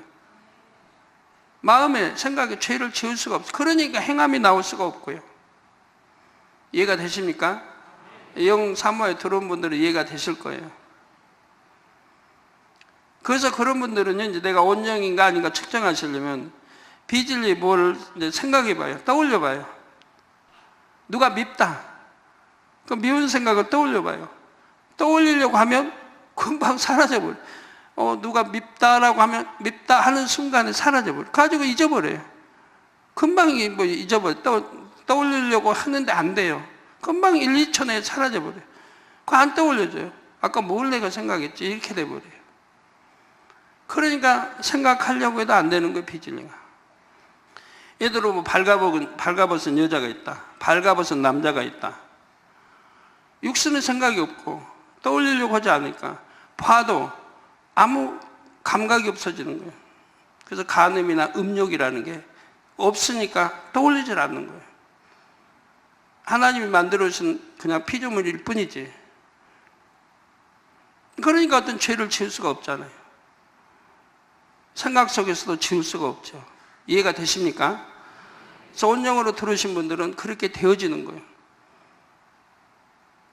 마음에 생각에 죄를 지을 수가 없어요. 그러니까 행함이 나올 수가 없고요. 이해가 되십니까? 영 사모에 들어온 분들은 이해가 되실 거예요. 그래서 그런 분들은요, 이제 내가 온영인가 아닌가 측정하시려면 비진리 뭘 생각해 봐요. 떠올려 봐요. 누가 밉다. 그 미운 생각을 떠올려 봐요. 떠올리려고 하면 금방 사라져버려요. 누가 밉다라고 하면 밉다 하는 순간에 사라져버려요. 가지고 잊어버려요. 금방 뭐 잊어버려요. 떠올리려고 하는데 안 돼요. 금방 1, 2초 내에 사라져버려요. 그거 안 떠올려져요. 아까 뭘 내가 생각했지? 이렇게 돼버려요. 그러니까 생각하려고 해도 안 되는 거예요, 비진리가. 예를 들어 뭐 발가벗은 여자가 있다. 발가벗은 남자가 있다. 육신의 생각이 없고 떠올리려고 하지 않으니까 봐도 아무 감각이 없어지는 거예요. 그래서 간음이나 음욕이라는 게 없으니까 떠올리질 않는 거예요. 하나님이 만들어주신 그냥 피조물일 뿐이지. 그러니까 어떤 죄를 지을 수가 없잖아요. 생각 속에서도 지을 수가 없죠. 이해가 되십니까? 그래서 온영으로 들으신 분들은 그렇게 되어지는 거예요.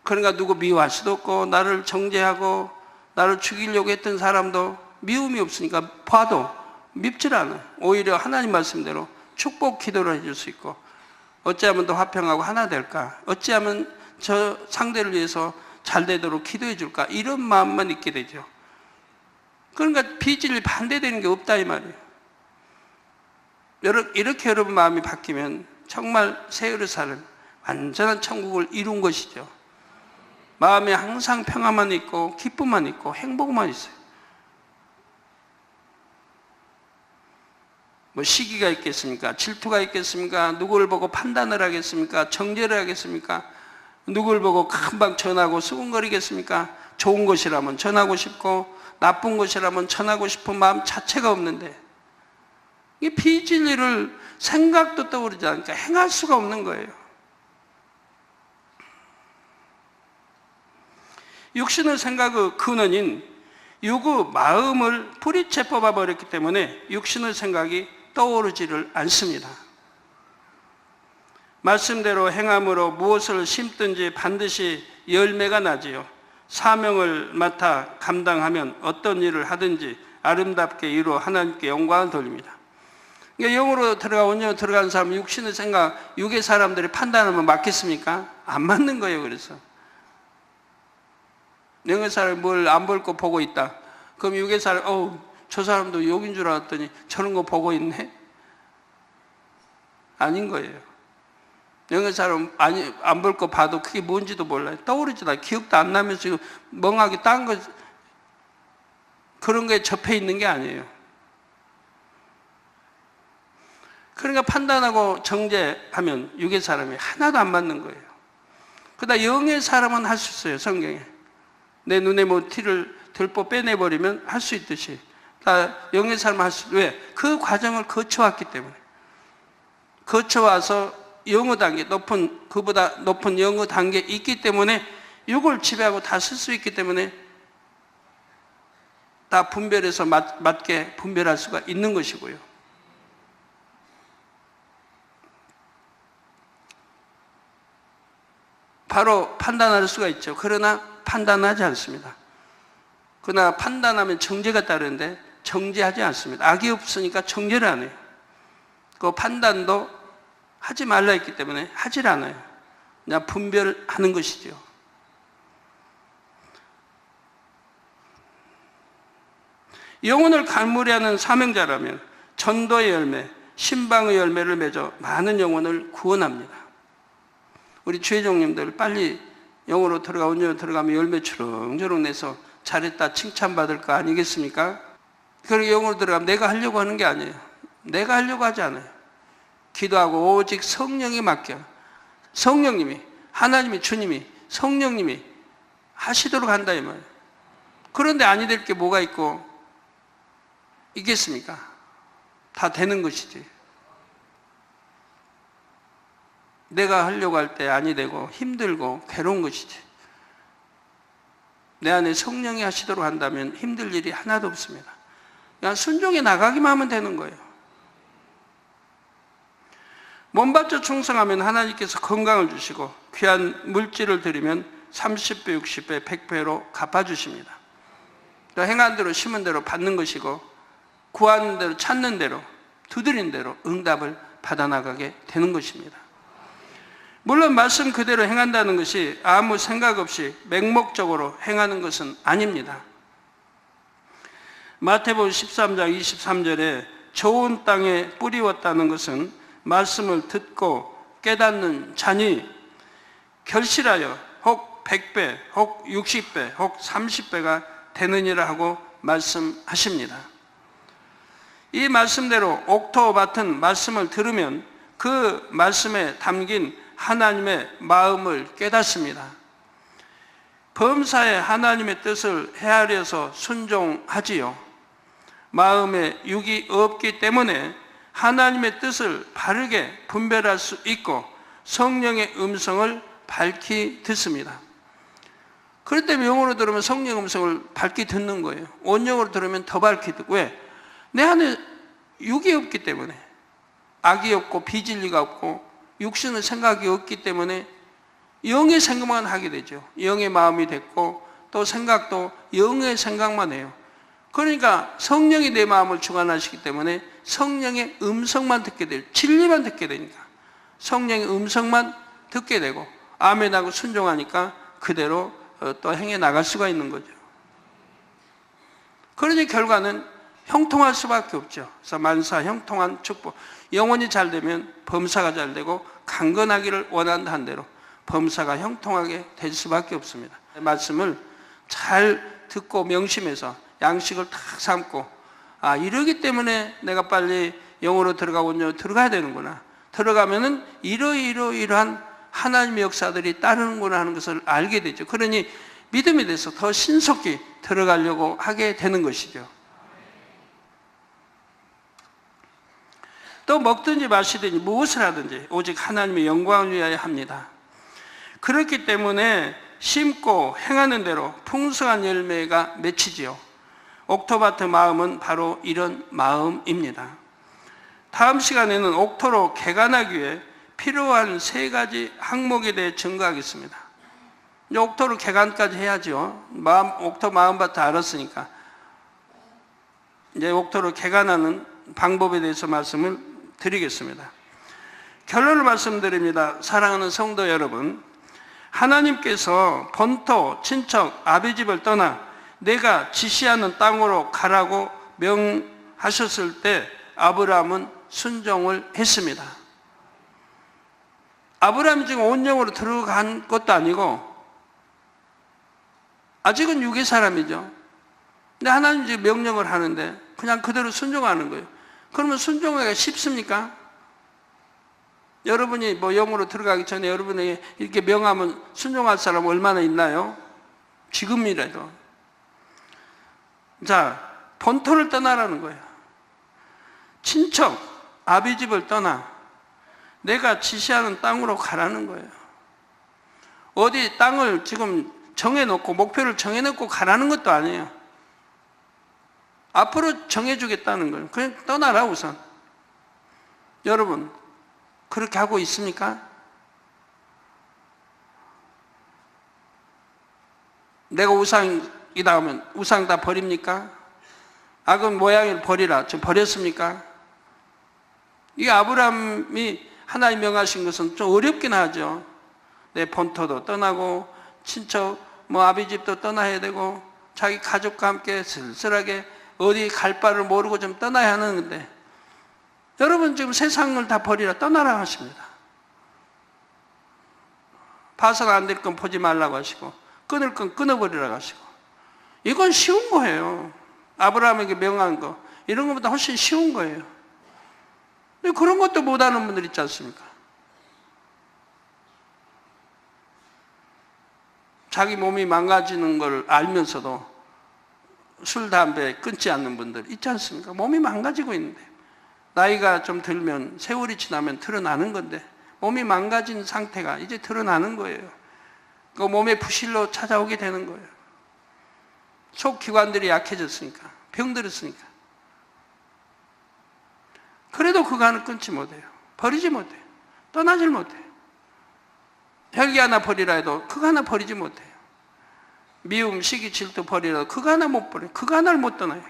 그러니까 누구 미워할 수도 없고 나를 정죄하고 나를 죽이려고 했던 사람도 미움이 없으니까 봐도 밉질 않아요. 오히려 하나님 말씀대로 축복 기도를 해줄 수 있고 어찌하면 더 화평하고 하나 될까? 어찌하면 저 상대를 위해서 잘 되도록 기도해 줄까? 이런 마음만 있게 되죠. 그러니까 비진리 반대되는 게 없다 이 말이에요. 이렇게 여러분 마음이 바뀌면 정말 새 예루살렘 완전한 천국을 이룬 것이죠. 마음에 항상 평화만 있고 기쁨만 있고 행복만 있어요. 뭐 시기가 있겠습니까? 질투가 있겠습니까? 누구를 보고 판단을 하겠습니까? 정죄를 하겠습니까? 누구를 보고 금방 전하고 수군거리겠습니까? 좋은 것이라면 전하고 싶고 나쁜 것이라면 전하고 싶은 마음 자체가 없는데 이 비진리를 생각도 떠오르지 않으니까 행할 수가 없는 거예요. 육신의 생각의 근원인 육의 마음을 뿌리채 뽑아버렸기 때문에 육신의 생각이 떠오르지를 않습니다. 말씀대로 행함으로 무엇을 심든지 반드시 열매가 나지요. 사명을 맡아 감당하면 어떤 일을 하든지 아름답게 이루어 하나님께 영광을 돌립니다. 그러니까 영으로 들어가고 원령으로 들어가는 사람은 육신의 생각, 육의 사람들이 판단하면 맞겠습니까? 안 맞는 거예요. 그래서 영의 사람이 뭘 안 볼 거 보고 있다. 그럼 육의 사람, 저 사람도 욕인 줄 알았더니 저런 거 보고 있네? 아닌 거예요. 영의 사람 안 볼 거 봐도 그게 뭔지도 몰라요. 떠오르지도 않아요. 기억도 안 나면서 멍하게 딴 거, 그런 거에 접해 있는 게 아니에요. 그러니까 판단하고 정죄하면 육의 사람이 하나도 안 맞는 거예요. 그러다 영의 사람은 할 수 있어요. 성경에. 내 눈에 뭐 티를 들보 빼내버리면 할 수 있듯이. 다 영의 사람은 할 수, 왜? 그 과정을 거쳐왔기 때문에. 거쳐와서 영어 단계, 그보다 높은 영어 단계에 있기 때문에 육을 지배하고 다 쓸 수 있기 때문에 다 분별해서 맞게 분별할 수가 있는 것이고요. 바로 판단할 수가 있죠. 그러나 판단하지 않습니다. 그러나 판단하면 정죄가 따르는데 정죄하지 않습니다. 악이 없으니까 정죄를 안 해요. 그 판단도 하지 말라 했기 때문에 하질 않아요. 그냥 분별하는 것이죠. 영혼을 갈무리하는 사명자라면 전도의 열매, 신방의 열매를 맺어 많은 영혼을 구원합니다. 우리 주회장님들 빨리 영으로 들어가 온전히 들어가면 열매 주렁주렁 내서 잘했다 칭찬받을 거 아니겠습니까? 그렇게 영으로 들어가면 내가 하려고 하는 게 아니에요. 내가 하려고 하지 않아요. 기도하고 오직 성령이 맡겨. 성령님이, 하나님이, 주님이, 성령님이 하시도록 한다 이 말이에요. 그런데 아니 될 게 뭐가 있겠습니까? 다 되는 것이지. 내가 하려고 할 때 아니 되고 힘들고 괴로운 것이지. 내 안에 성령이 하시도록 한다면 힘들 일이 하나도 없습니다. 그냥 순종해 나가기만 하면 되는 거예요. 몸 바쳐 충성하면 하나님께서 건강을 주시고 귀한 물질을 드리면 30배, 60배, 100배로 갚아주십니다. 또 행한 대로 심은 대로 받는 것이고 구하는 대로 찾는 대로 두드린 대로 응답을 받아나가게 되는 것입니다. 물론 말씀 그대로 행한다는 것이 아무 생각 없이 맹목적으로 행하는 것은 아닙니다. 마태복음 13장 23절에 좋은 땅에 뿌리웠다는 것은 말씀을 듣고 깨닫는 자니 결실하여 혹 100배, 혹 60배, 혹 30배가 되느니라 하고 말씀하십니다. 이 말씀대로 옥토 같은 말씀을 들으면 그 말씀에 담긴 하나님의 마음을 깨닫습니다. 범사에 하나님의 뜻을 헤아려서 순종하지요. 마음에 육이 없기 때문에 하나님의 뜻을 바르게 분별할 수 있고 성령의 음성을 밝히 듣습니다. 그럴 때 영어로 들으면 성령의 음성을 밝히 듣는 거예요. 원영어로 들으면 더 밝히 듣고. 왜? 내 안에 육이 없기 때문에, 악이 없고 비진리가 없고 육신의 생각이 없기 때문에 영의 생각만 하게 되죠. 영의 마음이 됐고 또 생각도 영의 생각만 해요. 그러니까 성령이 내 마음을 주관하시기 때문에 성령의 음성만 듣게 돼요. 진리만 듣게 되니까 성령의 음성만 듣게 되고 아멘하고 순종하니까 그대로 또 행해 나갈 수가 있는 거죠. 그러니 결과는 형통할 수밖에 없죠. 그래서 만사 형통한 축복. 영혼이 잘 되면 범사가 잘 되고 강건하기를 원한다는 대로 범사가 형통하게 될 수밖에 없습니다. 말씀을 잘 듣고 명심해서 양식을 탁 삼고 이러기 때문에 내가 빨리 영으로 들어가고 온전히 들어가야 되는구나. 들어가면은 이러한 하나님의 역사들이 따르는구나 하는 것을 알게 되죠. 그러니 믿음에 대해서 더 신속히 들어가려고 하게 되는 것이죠. 또 먹든지 마시든지 무엇을 하든지 오직 하나님의 영광을 위하여 합니다. 그렇기 때문에 심고 행하는 대로 풍성한 열매가 맺히지요. 옥토바트 마음은 바로 이런 마음입니다. 다음 시간에는 옥토로 개간하기 위해 필요한 3가지 항목에 대해 증거하겠습니다. 이제 옥토로 개간까지 해야죠. 옥토 마음밭을 알았으니까 이제 옥토로 개간하는 방법에 대해서 말씀을 드리겠습니다. 결론을 말씀드립니다. 사랑하는 성도 여러분, 하나님께서 본토, 친척, 아비 집을 떠나 내가 지시하는 땅으로 가라고 명하셨을 때 아브라함은 순종을 했습니다. 아브라함이 지금 온영으로 들어간 것도 아니고 아직은 육의 사람이죠. 근데 하나님 지금 명령을 하는데 그냥 그대로 순종하는 거예요. 그러면 순종하기가 쉽습니까? 여러분이 뭐 영으로 들어가기 전에 여러분에게 이렇게 명하면 순종할 사람 얼마나 있나요? 지금이라도. 자, 본토를 떠나라는 거예요. 친척, 아비 집을 떠나 내가 지시하는 땅으로 가라는 거예요. 어디 땅을 지금 정해놓고 목표를 정해놓고 가라는 것도 아니에요. 앞으로 정해주겠다는 거예요. 그냥 떠나라 우선. 여러분 그렇게 하고 있습니까? 내가 우상이다 하면 우상 다 버립니까? 악은 모양을 버리라. 지금 버렸습니까? 이 아브라함이 하나님 명하신 것은 좀 어렵긴 하죠. 내 본토도 떠나고 친척 뭐 아비 집도 떠나야 되고 자기 가족과 함께 쓸쓸하게 어디 갈 바를 모르고 좀 떠나야 하는데 여러분 지금 세상을 다 버리라 떠나라 하십니다. 봐서는 안 될 건 보지 말라고 하시고 끊을 건 끊어버리라고 하시고 이건 쉬운 거예요. 아브라함에게 명한 거 이런 것보다 훨씬 쉬운 거예요. 근데 그런 것도 못하는 분들 있지 않습니까? 자기 몸이 망가지는 걸 알면서도 술, 담배 끊지 않는 분들 있지 않습니까? 몸이 망가지고 있는데 나이가 좀 들면 세월이 지나면 드러나는 건데 몸이 망가진 상태가 이제 드러나는 거예요. 그 몸의 부실로 찾아오게 되는 거예요. 속 기관들이 약해졌으니까 병들었으니까 그래도 그간을 끊지 못해요. 버리지 못해요. 떠나질 못해요. 혈기 하나 버리라 해도 그거 하나 버리지 못해요. 미움, 시기, 질투 버리라 해도 그거 하나 못 버려요. 그거 하나를 못 떠나요.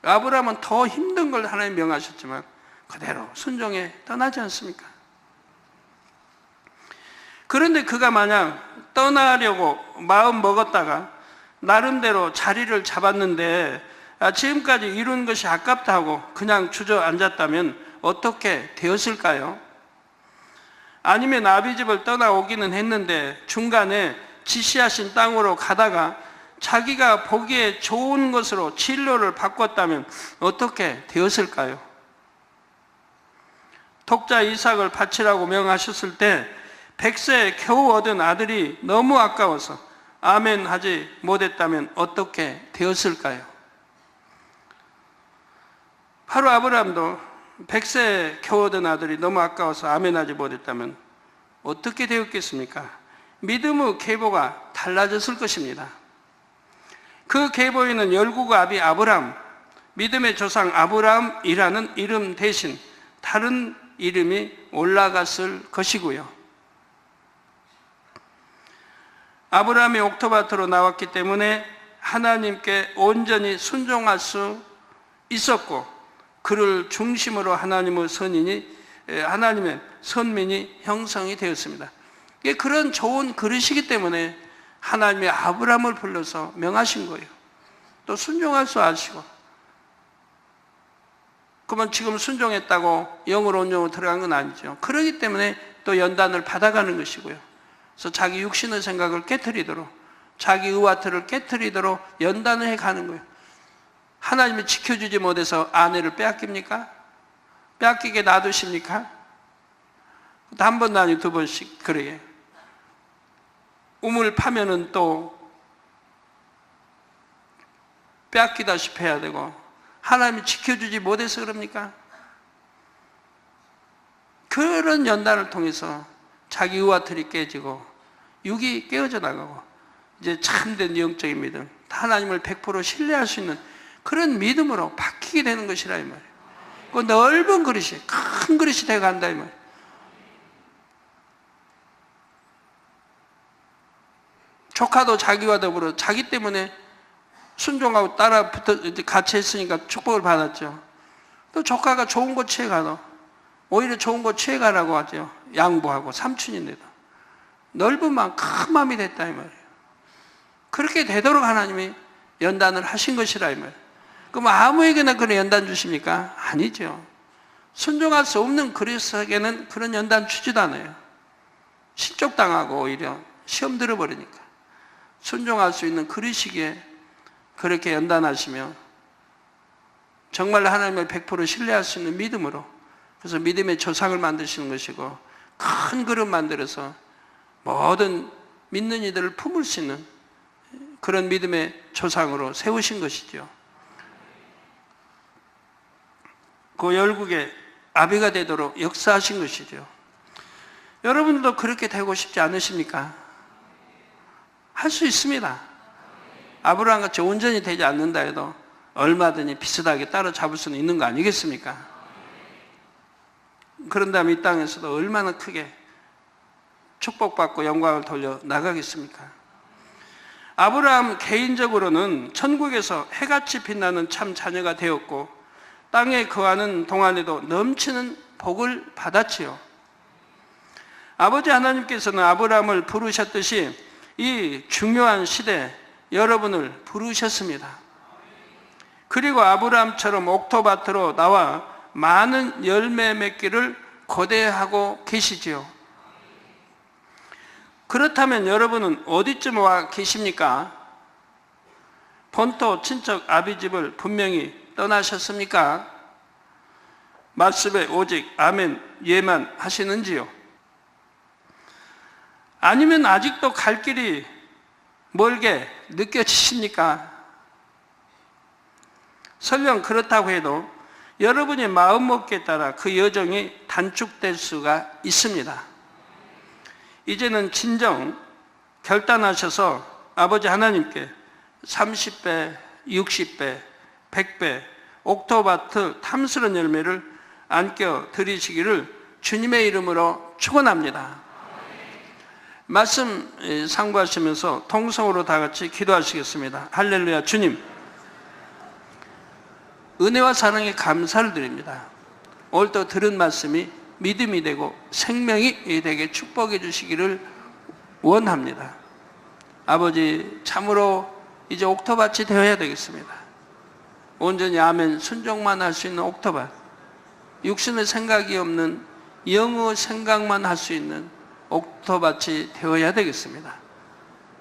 아브라함은 더 힘든 걸 하나님 명하셨지만 그대로 순종해 떠나지 않습니까? 그런데 그가 만약 떠나려고 마음 먹었다가 나름대로 자리를 잡았는데 지금까지 이룬 것이 아깝다고 그냥 주저앉았다면 어떻게 되었을까요? 아니면 아비집을 떠나오기는 했는데 중간에 지시하신 땅으로 가다가 자기가 보기에 좋은 것으로 진로를 바꿨다면 어떻게 되었을까요? 독자 이삭을 바치라고 명하셨을 때 100세에 겨우 얻은 아들이 너무 아까워서 아멘 하지 못했다면 어떻게 되었을까요? 바로 아브라함도 100세에 겨우 얻은 아들이 너무 아까워서 아멘 하지 못했다면 어떻게 되었겠습니까? 믿음의 계보가 달라졌을 것입니다. 그 계보에는 열국의 아비 아브라함, 믿음의 조상 아브라함이라는 이름 대신 다른 이름이 올라갔을 것이고요. 아브라함이 옥토밭으로 나왔기 때문에 하나님께 온전히 순종할 수 있었고 그를 중심으로 하나님의 선민이 형성이 되었습니다. 그런 좋은 그릇이기 때문에 하나님이 아브라함을 불러서 명하신 거예요. 또 순종할 줄 아시고 그러면 지금 순종했다고 영으로 온영으로 들어간 건 아니죠. 그렇기 때문에 또 연단을 받아가는 것이고요. 그래서 자기 육신의 생각을 깨트리도록 자기 의와트를 깨트리도록 연단을 해가는 거예요. 하나님이 지켜주지 못해서 아내를 빼앗깁니까? 빼앗기게 놔두십니까? 한 번도 아니고 두 번씩 그래요. 우물 파면은 또 빼앗기다시피 해야 되고 하나님이 지켜주지 못해서 그럽니까? 그런 연단을 통해서 자기 의와틀이 깨지고 육이 깨어져 나가고 이제 참된 영적인 믿음, 하나님을 100% 신뢰할 수 있는 그런 믿음으로 바뀌게 되는 것이라 이 말이에요. 그 넓은 그릇이 큰 그릇이 되어간다 이 말이에요. 조카도 자기와 더불어 자기 때문에 순종하고 따라 붙어 같이 했으니까 축복을 받았죠. 또 조카가 좋은 거 취해가도 오히려 좋은 거 취해가라고 하죠. 양보하고 삼촌인데도 넓은 마음, 큰 마음이 됐다 이 말이에요. 그렇게 되도록 하나님이 연단을 하신 것이라 이 말이에요. 그럼 아무에게나 그런 연단 주십니까? 아니죠. 순종할 수 없는 그리스도에게는 그런 연단 주지도 않아요. 실족당하고 오히려 시험 들어버리니까. 순종할 수 있는 그리시기에 그렇게 연단하시며 정말 하나님을 100% 신뢰할 수 있는 믿음으로, 그래서 믿음의 조상을 만드시는 것이고 큰 그릇 만들어서 모든 믿는 이들을 품을 수 있는 그런 믿음의 조상으로 세우신 것이죠. 그 열국의 아비가 되도록 역사하신 것이죠. 여러분들도 그렇게 되고 싶지 않으십니까? 할 수 있습니다. 아브라함같이 온전히 되지 않는다 해도 얼마든지 비슷하게 따라잡을 수는 있는 거 아니겠습니까? 그런 다음에 이 땅에서도 얼마나 크게 축복받고 영광을 돌려 나가겠습니까? 아브라함 개인적으로는 천국에서 해같이 빛나는 참 자녀가 되었고 땅에 거하는 동안에도 넘치는 복을 받았지요. 아버지 하나님께서는 아브라함을 부르셨듯이 이 중요한 시대에 여러분을 부르셨습니다. 그리고 아브라함처럼 옥토밭으로 나와 많은 열매 맺기를 고대하고 계시지요. 그렇다면 여러분은 어디쯤 와 계십니까? 본토 친척 아비집을 분명히 떠나셨습니까? 말씀에 오직 아멘 예만 하시는지요? 아니면 아직도 갈 길이 멀게 느껴지십니까? 설령 그렇다고 해도 여러분의 마음먹기에 따라 그 여정이 단축될 수가 있습니다. 이제는 진정 결단하셔서 아버지 하나님께 30배, 60배, 100배 옥토바트 탐스런 열매를 안겨 드리시기를 주님의 이름으로 축원합니다. 말씀 상고하시면서 통성으로 다 같이 기도하시겠습니다. 할렐루야. 주님, 은혜와 사랑에 감사를 드립니다. 오늘 또 들은 말씀이 믿음이 되고 생명이 되게 축복해 주시기를 원합니다. 아버지, 참으로 이제 옥토밭이 되어야 되겠습니다. 온전히 아멘 순종만 할 수 있는 옥토밭, 육신의 생각이 없는 영의 생각만 할 수 있는 옥토밭이 되어야 되겠습니다.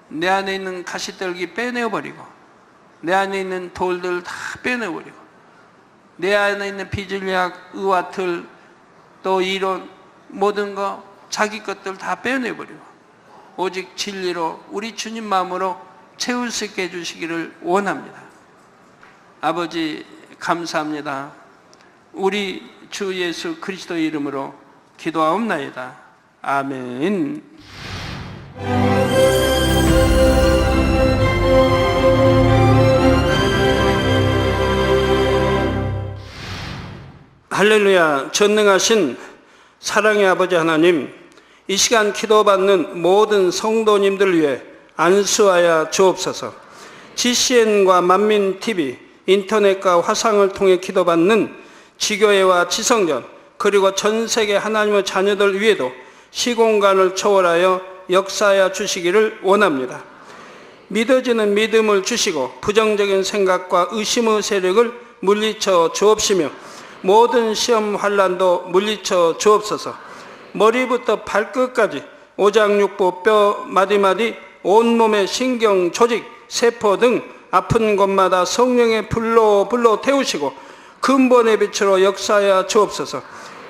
내 안에 있는 가시떨기 빼내어버리고 내 안에 있는 돌들 다 빼내어버리고 내 안에 있는 비진리학, 의와틀, 또 이론, 모든 거 자기 것들 다 빼내버리고 오직 진리로 우리 주님 마음으로 채울 수 있게 해주시기를 원합니다. 아버지 감사합니다. 우리 주 예수 그리스도의 이름으로 기도하옵나이다. 아멘. 할렐루야. 전능하신 사랑의 아버지 하나님, 이 시간 기도받는 모든 성도님들 위해 안수하여 주옵소서. GCN과 만민TV, 인터넷과 화상을 통해 기도받는 지교회와 지성전, 그리고 전 세계 하나님의 자녀들 위에도 시공간을 초월하여 역사하여 주시기를 원합니다. 믿어지는 믿음을 주시고 부정적인 생각과 의심의 세력을 물리쳐 주옵시며 모든 시험 환난도 물리쳐 주옵소서. 머리부터 발끝까지 오장육부 뼈 마디마디 온몸의 신경 조직 세포 등 아픈 곳마다 성령의 불로 태우시고 근본의 빛으로 역사하여 주옵소서.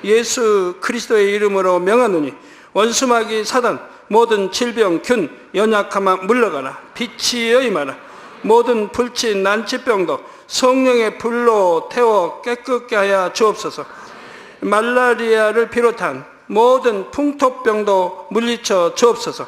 예수 그리스도의 이름으로 명하노니 원수마귀 사단 모든 질병 균 연약함아 물러가라. 빛이여 임하라. 모든 불치 난치병도 성령의 불로 태워 깨끗게 하여 주옵소서. 말라리아를 비롯한 모든 풍토병도 물리쳐 주옵소서.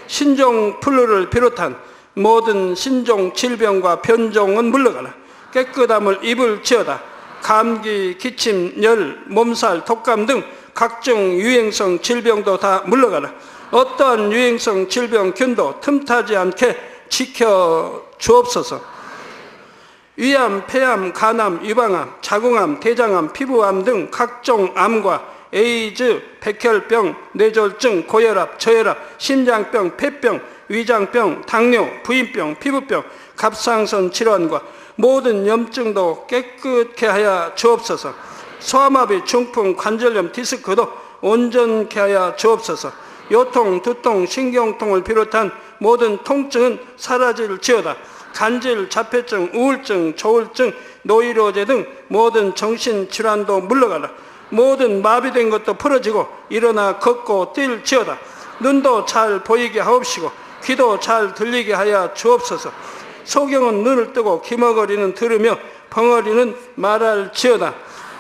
신종 플루를 비롯한 모든 신종 질병과 변종은 물러가라. 깨끗함을 입을지어다. 감기, 기침, 열, 몸살, 독감 등 각종 유행성 질병도 다 물러가라. 어떠한 유행성 질병 균도 틈타지 않게 지켜 주옵소서. 위암, 폐암, 간암, 유방암, 자궁암, 대장암, 피부암 등 각종 암과 에이즈, 백혈병, 뇌졸중, 고혈압, 저혈압, 심장병, 폐병, 위장병, 당뇨, 부인병, 피부병, 갑상선 질환과 모든 염증도 깨끗게 하여 주옵소서. 소아마비, 중풍, 관절염, 디스크도 온전케 하여 주옵소서. 요통, 두통, 신경통을 비롯한 모든 통증은 사라질지어다. 간질, 자폐증, 우울증, 조울증, 노이로제 등 모든 정신질환도 물러가라. 모든 마비된 것도 풀어지고 일어나 걷고 뛸지어다. 눈도 잘 보이게 하옵시고 귀도 잘 들리게 하여 주옵소서. 소경은 눈을 뜨고 기머거리는 들으며 벙어리는 말할지어다.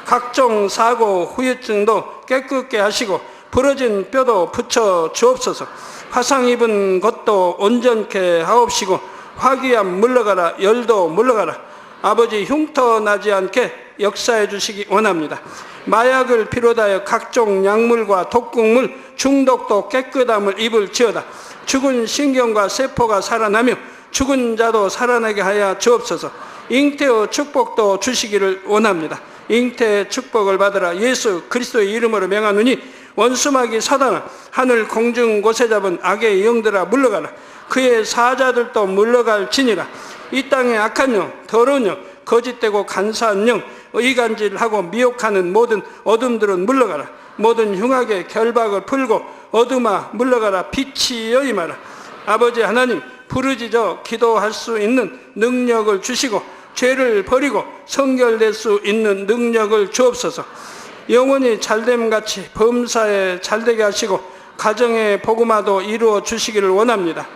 각종 사고, 후유증도 깨끗게 하시고 부러진 뼈도 붙여 주옵소서. 화상 입은 것도 온전케 하옵시고 화기암 물러가라. 열도 물러가라. 아버지 흉터 나지 않게 역사해 주시기 원합니다. 마약을 비롯하여 각종 약물과 독극물 중독도 깨끗함을 입을지어다. 죽은 신경과 세포가 살아나며 죽은 자도 살아나게 하여 주옵소서. 잉태의 축복도 주시기를 원합니다. 잉태의 축복을 받으라. 예수 그리스도의 이름으로 명하노니 원수마귀 사단아, 하늘 공중 곳에 잡은 악의 영들아 물러가라. 그의 사자들도 물러갈지니라. 이 땅의 악한 영, 더러운 영, 거짓되고 간사한 영, 의간질하고 미혹하는 모든 어둠들은 물러가라. 모든 흉악의 결박을 풀고 어둠아 물러가라. 빛이여 임하라. 아버지 하나님, 부르짖어 기도할 수 있는 능력을 주시고 죄를 버리고 성결될 수 있는 능력을 주옵소서. 영원히 잘됨같이 범사에 잘되게 하시고 가정의 복음화도 이루어 주시기를 원합니다.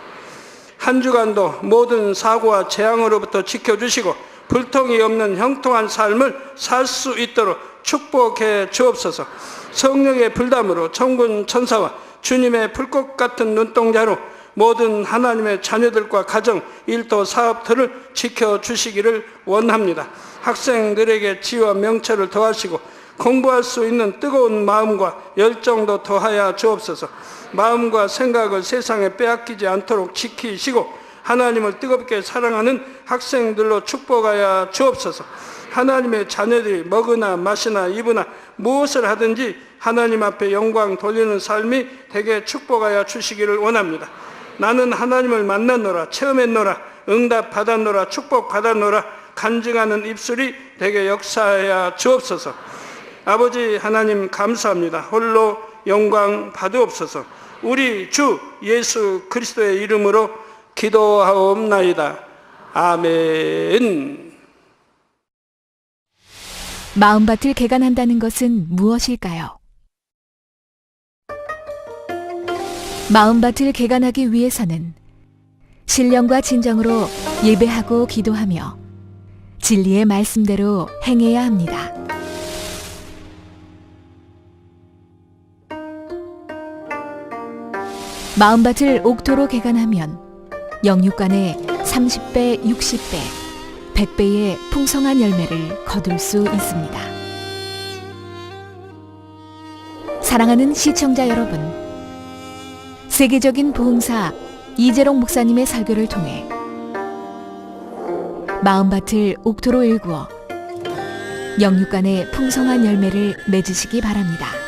한 주간도 모든 사고와 재앙으로부터 지켜주시고 불통이 없는 형통한 삶을 살 수 있도록 축복해 주옵소서. 성령의 불담으로 천군 천사와 주님의 불꽃 같은 눈동자로 모든 하나님의 자녀들과 가정, 일도, 사업들을 지켜주시기를 원합니다. 학생들에게 지혜와 명철을 더하시고 공부할 수 있는 뜨거운 마음과 열정도 더하여 주옵소서. 마음과 생각을 세상에 빼앗기지 않도록 지키시고 하나님을 뜨겁게 사랑하는 학생들로 축복하여 주옵소서. 하나님의 자녀들이 먹으나 마시나 입으나 무엇을 하든지 하나님 앞에 영광 돌리는 삶이 되게 축복하여 주시기를 원합니다. 나는 하나님을 만났노라, 체험했노라, 응답 받았노라, 축복 받았노라 간증하는 입술이 되게 역사하여 주옵소서. 아버지 하나님 감사합니다. 홀로 영광 받으옵소서. 우리 주 예수 그리스도의 이름으로 기도하옵나이다. 아멘. 마음밭을 개간한다는 것은 무엇일까요? 마음밭을 개간하기 위해서는 신령과 진정으로 예배하고 기도하며 진리의 말씀대로 행해야 합니다. 마음밭을 옥토로 개간하면 영육간에 30배, 60배, 100배의 풍성한 열매를 거둘 수 있습니다. 사랑하는 시청자 여러분, 세계적인 부흥사 이재롱 목사님의 설교를 통해 마음밭을 옥토로 일구어 영육간의 풍성한 열매를 맺으시기 바랍니다.